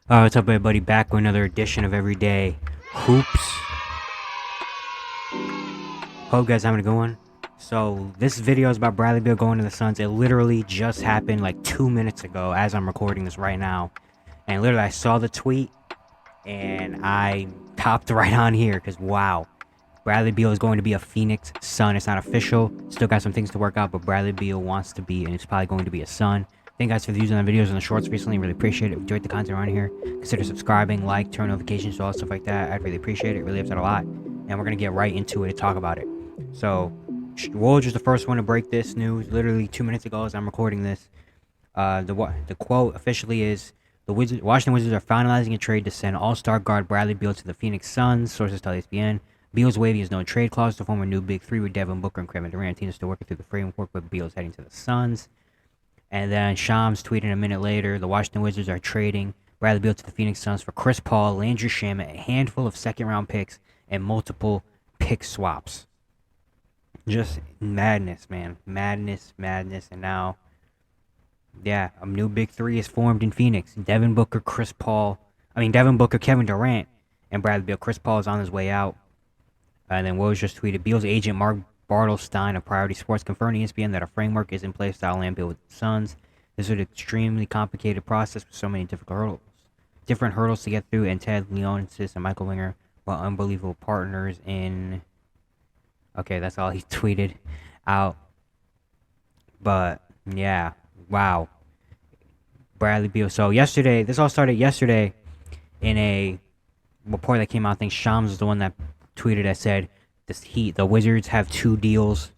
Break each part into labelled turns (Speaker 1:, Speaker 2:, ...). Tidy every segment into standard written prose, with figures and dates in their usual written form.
Speaker 1: What's up, everybody? Back with another edition of Everyday Hoops. Hope you guys having a good one. So this video is about Bradley Beal going to the Suns. It literally just happened like 2 minutes ago, as I'm recording this right now. And literally, I saw the tweet and I topped right on here because wow, Bradley Beal is going to be a Phoenix Sun. It's not official. Still got some things to work out, but Bradley Beal wants to be, and it's probably going to be a Sun. Thank you guys for the views on the videos and the shorts recently. Really appreciate it. If you enjoyed the content around here, consider subscribing, like, turn notifications, all stuff like that. I'd really appreciate it. It really helps out a lot. And we're going to get right into it to talk about it. So, Woj is the first one to break this news literally 2 minutes ago as I'm recording this. The quote officially is, the Washington Wizards are finalizing a trade to send all-star guard Bradley Beal to the Phoenix Suns, sources tell ESPN. Beal's waiving his no-trade clause to form a new Big Three with Devin Booker and Kevin Durant. Team is still working through the framework, but Beal's heading to the Suns. And then Shams tweeted a minute later, the Washington Wizards are trading Bradley Beal to the Phoenix Suns for Chris Paul, Landry Shamet, a handful of second-round picks, and multiple pick swaps. Just madness, man. Madness. And now, yeah, a new Big Three is formed in Phoenix. Devin Booker, Kevin Durant, and Bradley Beal. Chris Paul is on his way out. And then Woj just tweeted, Beal's agent Mark Bartelstein of Priority Sports confirmed to ESPN that a framework is in place to allow land Beal with the Suns. This is an extremely complicated process with so many different hurdles to get through, and Ted Leonsis and Michael Winger were unbelievable partners in... Okay, that's all he tweeted out. But, yeah, wow. Bradley Beal. So yesterday, this all started yesterday in a report that came out. I think Shams was the one that tweeted that said the Wizards have two deals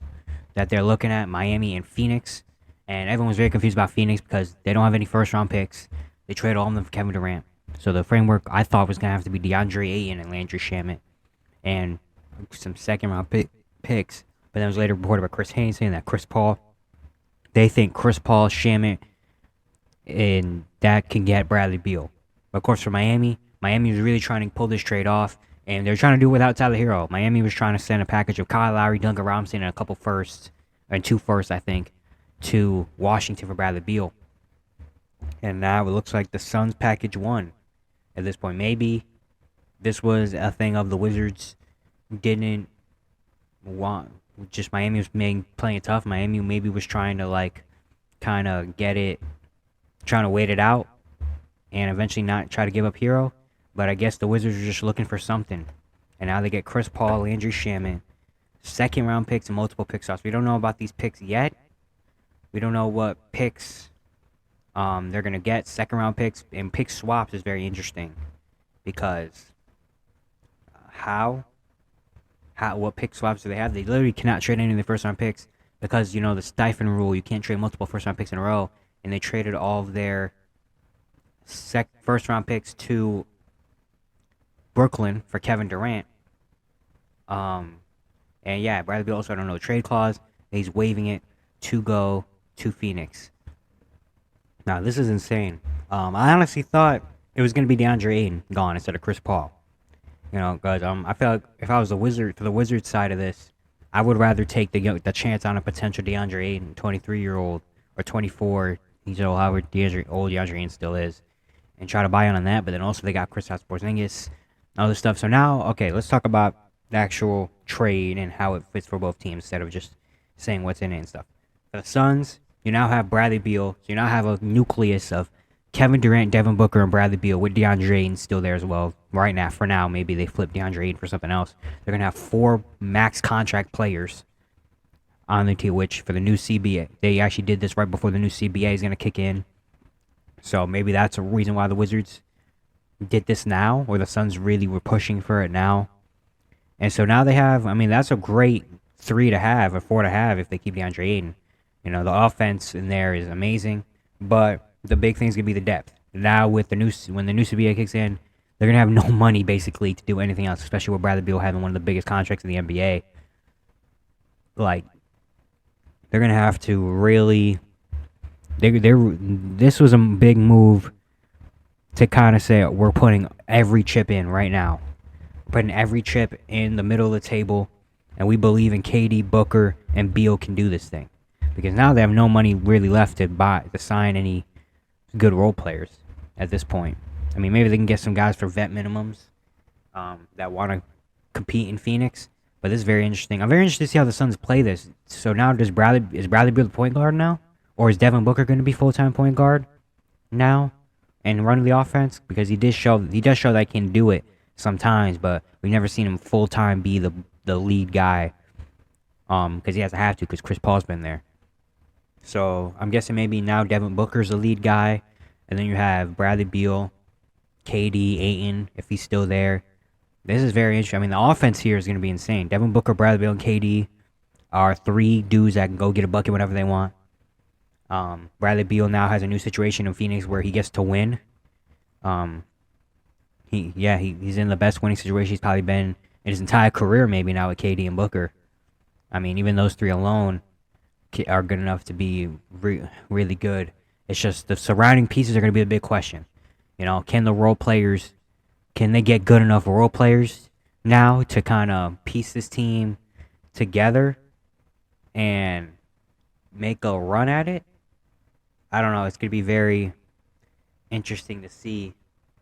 Speaker 1: that they're looking at, Miami and Phoenix. And everyone was very confused about Phoenix because they don't have any first-round picks. They traded all of them for Kevin Durant. So the framework I thought was going to have to be DeAndre Ayton and Landry Shamet and some second-round picks. But then it was later reported by Chris Haynes saying that they think Chris Paul, Shamet, and that can get Bradley Beal. But of course, for Miami was really trying to pull this trade off. And they're trying to do it without Tyler Hero. Miami was trying to send a package of Kyle Lowry, Duncan Robinson, and a couple firsts, and 2 firsts, I think, to Washington for Bradley Beal. And now it looks like the Suns package won at this point. Maybe this was a thing of the Wizards didn't want. Just Miami was playing it tough. Miami maybe was trying to kind of trying to wait it out, and eventually not try to give up Hero. But I guess the Wizards are just looking for something. And now they get Chris Paul, Landry Shamet, second-round picks, and multiple pick swaps. We don't know about these picks yet. We don't know what picks they're going to get. Second-round picks and pick swaps is very interesting. Because what pick swaps do they have? They literally cannot trade any of the first-round picks. Because, the stipend rule, you can't trade multiple first-round picks in a row. And they traded all of their first-round picks to Brooklyn for Kevin Durant. And yeah, Bradley Beal also had no trade clause. He's waiving it to go to Phoenix. Now, this is insane. I honestly thought it was going to be DeAndre Ayton gone instead of Chris Paul. Because I feel like if I was the Wizards side of this, I would rather take the chance on a potential DeAndre Ayton, 23-year-old, or 24, however old DeAndre Ayton still is, and try to buy on that. But then also they got Kristaps Porzingis, all this stuff. So now, okay, let's talk about the actual trade and how it fits for both teams instead of just saying what's in it and stuff. For the Suns, you now have Bradley Beal. So you now have a nucleus of Kevin Durant, Devin Booker, and Bradley Beal with DeAndre Ayton still there as well. Right now, for now, maybe they flip DeAndre Ayton for something else. They're going to have 4 max contract players on the team, which for the new CBA, they actually did this right before the new CBA is going to kick in. So maybe that's a reason why the Wizards did this now, or the Suns really were pushing for it now. And so now they have, that's a great 3 to have, or 4 to have if they keep DeAndre Ayton. The offense in there is amazing, but the big thing is going to be the depth. Now when the new CBA kicks in, they're going to have no money basically to do anything else, especially with Bradley Beal having one of the biggest contracts in the NBA. They're going to have to really... This was a big move to kind of say we're putting every chip in right now. We're putting every chip in the middle of the table, and we believe in KD, Booker, and Beal can do this thing. Because now they have no money really left to sign any good role players at this point. I mean, maybe they can get some guys for vet minimums that want to compete in Phoenix. But this is very interesting. I'm very interested to see how the Suns play this. So now is Bradley Beal the point guard now, or is Devin Booker going to be full time point guard now and run the offense? Because he does show that he can do it sometimes, but we've never seen him full time be the lead guy. Because he has to have to, because Chris Paul's been there. So I'm guessing maybe now Devin Booker's the lead guy, and then you have Bradley Beal, KD, Ayton, if he's still there. This is very interesting. I mean, the offense here is going to be insane. Devin Booker, Bradley Beal, and KD are three dudes that can go get a bucket whenever they want. Bradley Beal now has a new situation in Phoenix where he gets to win. He's in the best winning situation he's probably been in his entire career, maybe now with KD and Booker. I mean, even those three alone are good enough to be really good. It's just the surrounding pieces are going to be a big question. You know, can they get good enough role players now to kind of piece this team together and make a run at it? I don't know. It's going to be very interesting to see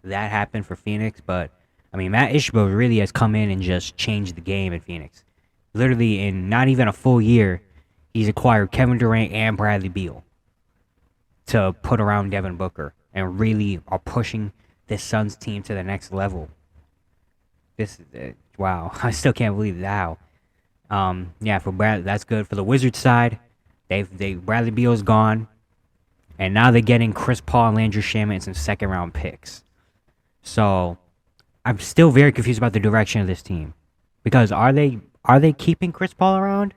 Speaker 1: that happen for Phoenix. But, I mean, Matt Ishbia really has come in and just changed the game in Phoenix. Literally, in not even a full year, he's acquired Kevin Durant and Bradley Beal to put around Devin Booker and really are pushing this Suns team to the next level. Wow, I still can't believe that. For Brad, that's good for the Wizards side. Bradley Beal's gone, and now they're getting Chris Paul and Landry Shamet and some second round picks. So I'm still very confused about the direction of this team, because are they keeping Chris Paul around?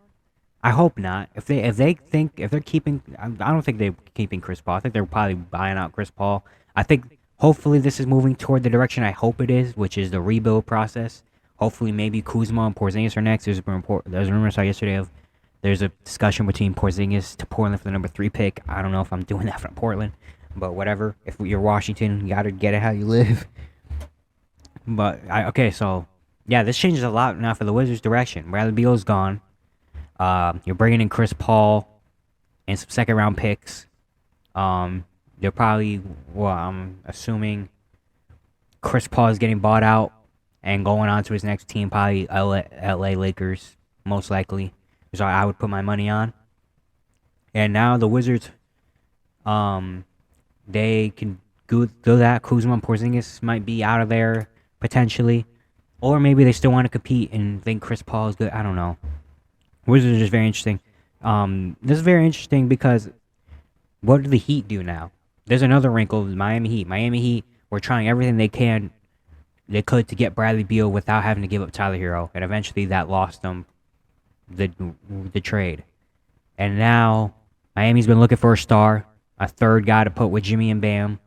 Speaker 1: I hope not. If they're keeping, I don't think they're keeping Chris Paul. I think they're probably buying out Chris Paul. I think hopefully this is moving toward the direction I hope it is, which is the rebuild process. Hopefully maybe Kuzma and Porzingis are next. There's a rumor I saw yesterday of there's a discussion between Porzingis to Portland for the number 3 pick. I don't know if I'm doing that for Portland, but whatever. If you're Washington, you gotta get it how you live. But this changes a lot now for the Wizards' direction. Bradley Beal's gone. You're bringing in Chris Paul and some second round picks. They're probably, I'm assuming Chris Paul is getting bought out and going on to his next team, probably LA Lakers, most likely. So I would put my money on. And now the Wizards, they can do that. Kuzma and Porzingis might be out of there potentially. Or maybe they still want to compete and think Chris Paul is good. I don't know. Wizards are just very interesting. This is very interesting because what do the Heat do now? There's another wrinkle with Miami Heat. Miami Heat were trying everything they could to get Bradley Beal without having to give up Tyler Hero, and eventually that lost them the trade. And now Miami's been looking for a star, a third guy to put with Jimmy and Bam.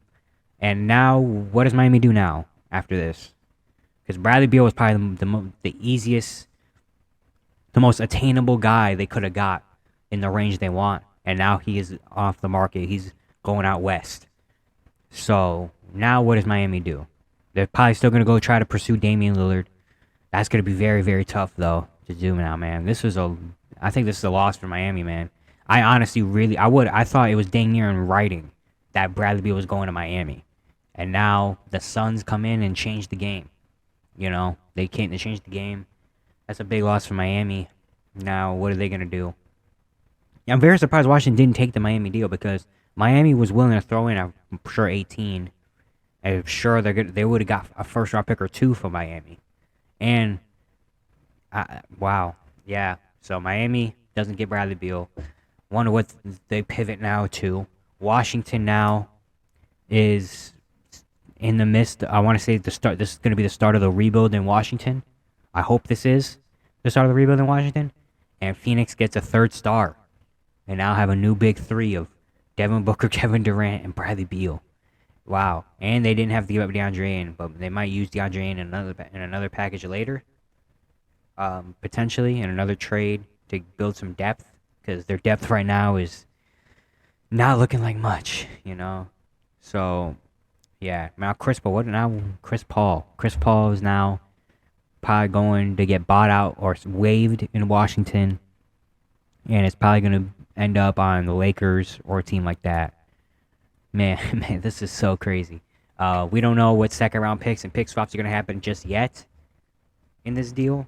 Speaker 1: And now, what does Miami do now after this? Because Bradley Beal was probably the easiest, the most attainable guy they could have got in the range they want. And now he is off the market. He's going out west. So now what does Miami do? They're probably still going to go try to pursue Damian Lillard. That's going to be very, very tough, though, to do now, man. I think this is a loss for Miami, man. I honestly I thought it was dang near in writing that Bradley Beal was going to Miami. And now the Suns come in and change the game. You know, they changed the game. That's a big loss for Miami. Now, what are they going to do? I'm very surprised Washington didn't take the Miami deal, because Miami was willing to throw in, I'm sure, 18. I'm sure they would have got a first-round pick or 2 for Miami. And, wow. Yeah. So Miami doesn't get Bradley Beal. Wonder what they pivot now to. Washington now is in the midst. I want to say this is going to be the start of the rebuild in Washington. I hope this is the start of the rebuild in Washington. And Phoenix gets a third star. They now have a new big 3 of Devin Booker, Kevin Durant, and Bradley Beal. Wow. And they didn't have to give up DeAndre Ayton, but they might use DeAndre Ayton in another package later. Potentially in another trade to build some depth, because their depth right now is not looking like much, you know. So, yeah. Now Chris Paul. Chris Paul is now probably going to get bought out or waived in Washington, and it's probably going to end up on the Lakers or a team like that. Man, this is so crazy. We don't know what second round picks and pick swaps are gonna happen just yet in this deal,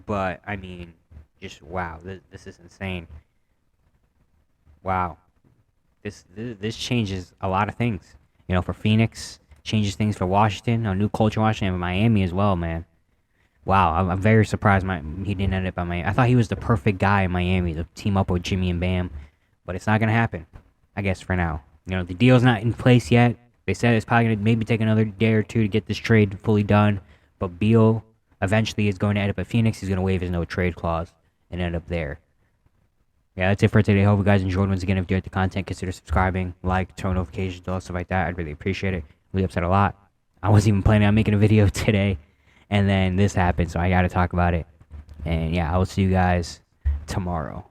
Speaker 1: but I mean, just wow, this is insane. Wow, this changes a lot of things. You know, for Phoenix, changes things for Washington, a new culture in Washington, and Miami as well, man. Wow, I'm very surprised he didn't end up at Miami. I thought he was the perfect guy in Miami to team up with Jimmy and Bam, but it's not gonna happen. I guess for now. You know, the deal's not in place yet. They said it's probably gonna maybe take another day or two to get this trade fully done. But Beal eventually is going to end up at Phoenix. He's gonna waive his no trade clause and end up there. Yeah, that's it for today. Hope you guys enjoyed. Once again, if you enjoyed the content, consider subscribing, like, turn notifications, all stuff like that. I'd really appreciate it. Really upset a lot. I wasn't even planning on making a video today, and then this happened, so I got to talk about it. And yeah, I will see you guys tomorrow.